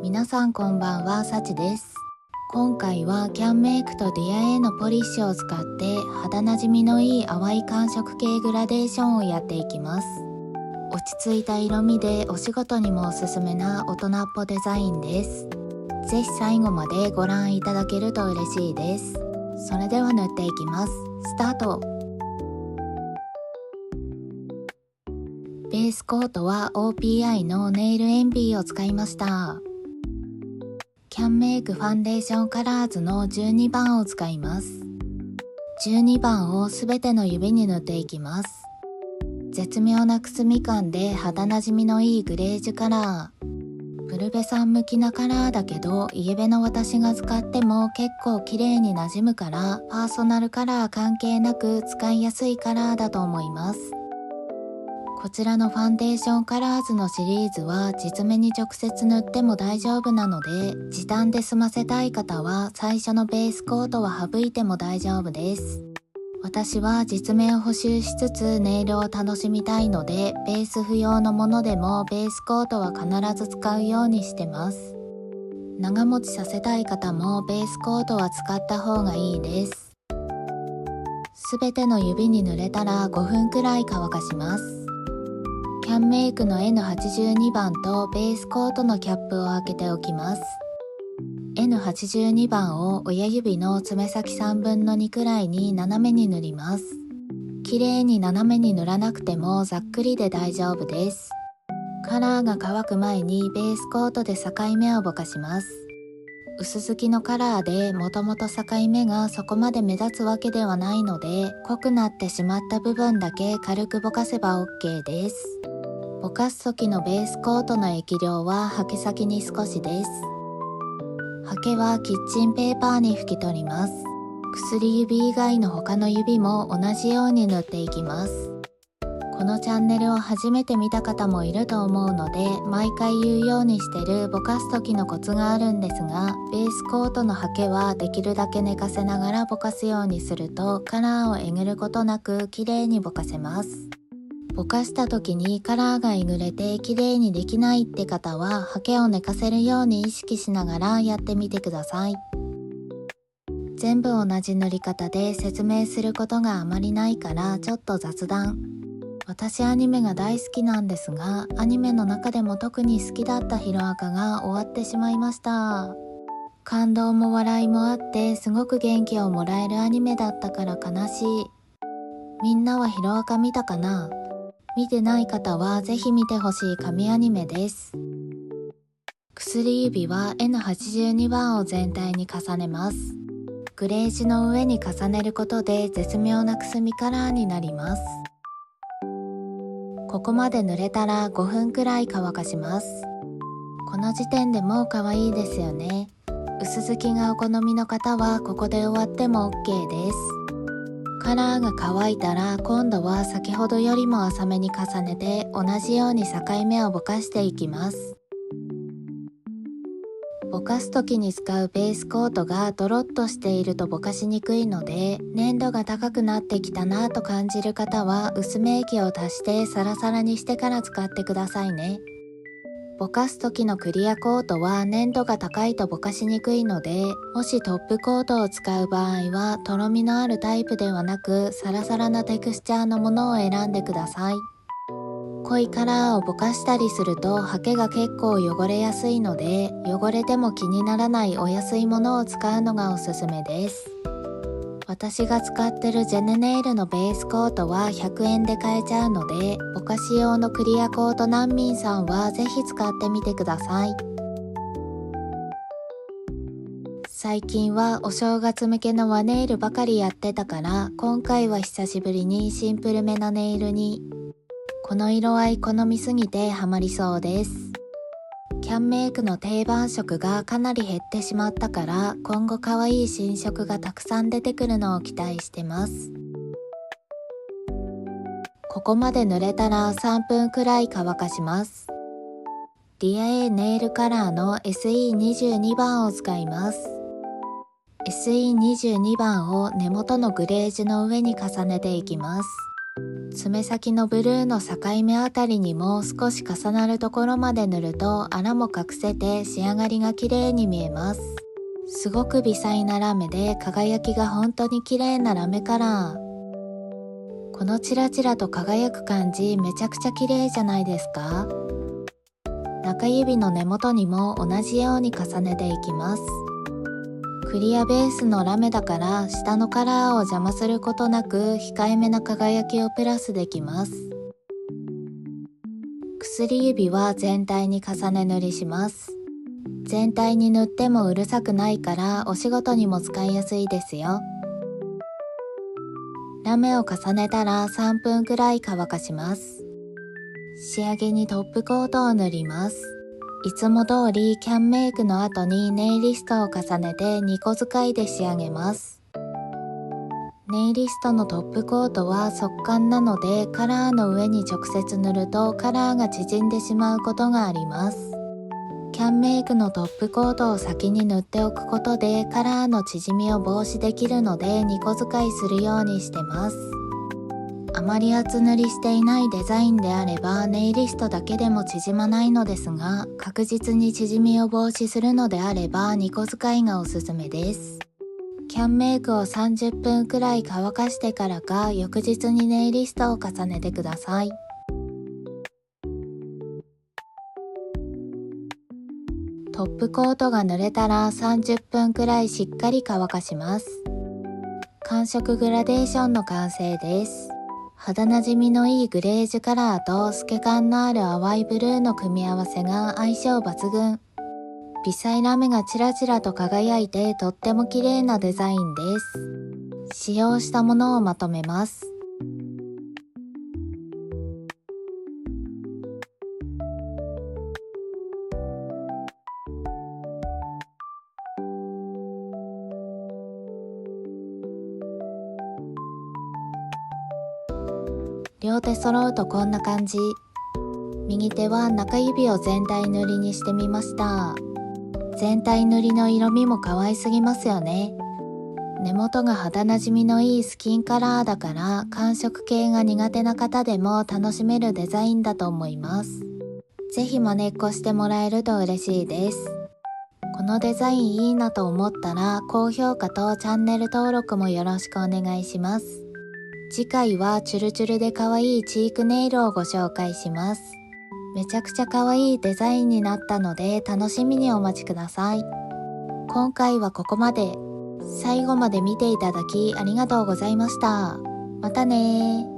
皆さんこんばんは、さちです。今回はキャンメイクとディア A のポリッシュを使って肌なじみのいい淡い寒色系グラデーションをやっていきます。落ち着いた色味でお仕事にもおすすめな大人っぽデザインです。ぜひ最後までご覧いただけると嬉しいです。それでは塗っていきます。スタート。ベースコートは OPI のネイルエンビーを使いました。キャンメイクファンデーションカラーズの12番を使います。12番をすべての指に塗っていきます。絶妙なくすみ感で肌なじみのいいグレージュカラー。プルベさん向きなカラーだけど、イエベの私が使っても結構綺麗になじむから、パーソナルカラー関係なく使いやすいカラーだと思います。こちらのファンデーションカラーズのシリーズは実目に直接塗っても大丈夫なので、時短で済ませたい方は最初のベースコートは省いても大丈夫です。私は実目を補修しつつネイルを楽しみたいので、ベース不要のものでもベースコートは必ず使うようにしてます。長持ちさせたい方もベースコートは使った方がいいです。すべての指に塗れたら5分くらい乾かします。キャンメイクの N82 番とベースコートのキャップを開けておきます。N82 番を親指の爪先3分の2くらいに斜めに塗ります。綺麗に斜めに塗らなくてもざっくりで大丈夫です。カラーが乾く前にベースコートで境目をぼかします。薄付きのカラーでもともと境目がそこまで目立つわけではないので、濃くなってしまった部分だけ軽くぼかせば OK です。ぼかす時のベースコートの液量はハケ先に少しです。ハケはキッチンペーパーに拭き取ります。薬指以外の他の指も同じように塗っていきます。このチャンネルを初めて見た方もいると思うので、毎回言うようにしてるぼかす時のコツがあるんですが、ベースコートのハケはできるだけ寝かせながらぼかすようにすると、カラーをえぐることなく綺麗にぼかせます。ぼかした時にカラーがえぐれて綺麗にできないって方は、ハケを寝かせるように意識しながらやってみてください。全部同じ塗り方で説明することがあまりないからちょっと雑談。私アニメが大好きなんですが、アニメの中でも特に好きだったヒロアカが終わってしまいました。感動も笑いもあってすごく元気をもらえるアニメだったから悲しい。みんなはヒロアカ見たかな？見てない方はぜひ見てほしい神アニメです。薬指は N82 番を全体に重ねます。グレージュの上に重ねることで絶妙なくすみカラーになります。ここまで塗れたら5分くらい乾かします。この時点でもう可愛いですよね。薄付きがお好みの方はここで終わっても OK です。カラーが乾いたら今度は先ほどよりも浅めに重ねて同じように境目をぼかしていきます。ぼかす時に使うベースコートがドロッとしているとぼかしにくいので、粘度が高くなってきたなと感じる方は薄め液を足してサラサラにしてから使ってくださいね。ぼかす時のクリアコートは粘度が高いとぼかしにくいので、もしトップコートを使う場合はとろみのあるタイプではなくサラサラなテクスチャーのものを選んでください。濃いカラーをぼかしたりするとハケが結構汚れやすいので、汚れても気にならないお安いものを使うのがおすすめです。私が使ってるジェネネイルのベースコートは100円で買えちゃうので、ぼかし用のクリアコート難民さんはぜひ使ってみてください。最近はお正月向けの和ネイルばかりやってたから、今回は久しぶりにシンプルめなネイルに。この色合い好みすぎてハマりそうです。キャンメイクの定番色がかなり減ってしまったから、今後可愛い新色がたくさん出てくるのを期待してます。ここまで塗れたら3分くらい乾かします。ディア A ネイルカラーの SE22 番を使います。SE22 番を根元のグレージュの上に重ねていきます。爪先のブルーの境目あたりにも少し重なるところまで塗ると穴も隠せて仕上がりが綺麗に見えます。すごく微細なラメで輝きが本当に綺麗なラメカラー。このチラチラと輝く感じめちゃくちゃ綺麗じゃないですか？中指の根元にも同じように重ねていきます。クリアベースのラメだから下のカラーを邪魔することなく控えめな輝きをプラスできます。薬指は全体に重ね塗りします。全体に塗ってもうるさくないからお仕事にも使いやすいですよ。ラメを重ねたら3分くらい乾かします。仕上げにトップコートを塗ります。いつも通りキャンメイクの後にネイリストを重ねて2個使いで仕上げます。ネイリストのトップコートは速乾なのでカラーの上に直接塗るとカラーが縮んでしまうことがあります。キャンメイクのトップコートを先に塗っておくことでカラーの縮みを防止できるので2個使いするようにしてます。あまり厚塗りしていないデザインであればネイリストだけでも縮まないのですが、確実に縮みを防止するのであれば2個使いがおすすめです。キャンメイクを30分くらい乾かしてからか翌日にネイリストを重ねてください。トップコートが塗れたら30分くらいしっかり乾かします。寒色グラデーションの完成です。肌なじみのいいグレージュカラーと透け感のある淡いブルーの組み合わせが相性抜群。微細ラメがチラチラと輝いてとっても綺麗なデザインです。使用したものをまとめます。両手揃うとこんな感じ。右手は中指を全体塗りにしてみました。全体塗りの色味も可愛すぎますよね。根元が肌なじみのいいスキンカラーだから寒色系が苦手な方でも楽しめるデザインだと思います。ぜひ真似っこしてもらえると嬉しいです。このデザインいいなと思ったら高評価とチャンネル登録もよろしくお願いします。次回はチュルチュルで可愛いチークネイルをご紹介します。めちゃくちゃ可愛いデザインになったので楽しみにお待ちください。今回はここまで。最後まで見ていただきありがとうございました。またねー。